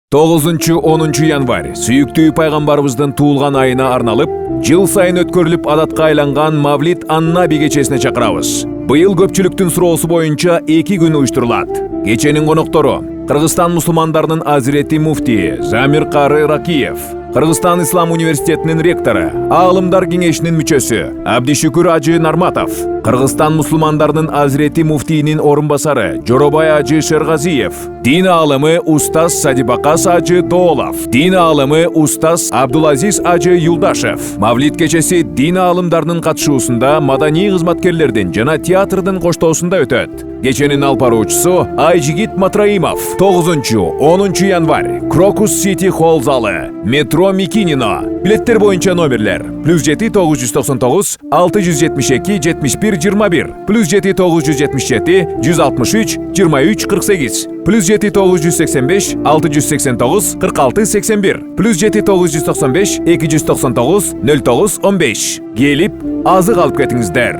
9-10 январь сүйүктүү пайгамбарыбыздын туулган айына арналып, жыл сайын өткөрүлүп адатка айланган Мавлид Аннаби кечесине чакырабыз. Быйыл көпчүлүктүн суроосу боюнча 2 күн уюштурулат. Кеченин коноктору Кыргызстан мусулмандарынын азирети муфтии Замир Кары Ракиев, Кыргызстан Ислам университетинин ректору, Аалымдар кеңешинин мүчөсү Абдишүкүр Ажы Нарматов, Кыргызстан мусулмандарынын азирети муфтийинин орун басары Жоробай Ажы Шергазиев, дин аалымы Устаз Садибакас Ажы Доолов, дин аалымы Устаз Абдулазиз Ажы Юлдашев. Мавлид кечеси дин аалымдарынын катышуусунда маданий кызматкерлердин жана театрдын коштоосунда өтөт. Кеченин алып баруучусу Айжигит Матраимов. 9-10 январь Крокус Сити Холл залы, метро Микинино. Билеттер боюнча номерлер +7 999 672 71 21, +7 977 163 23 48, +7 985 689 46 81, +7 995 299 09 15. Келип азык алып кетиңиздер.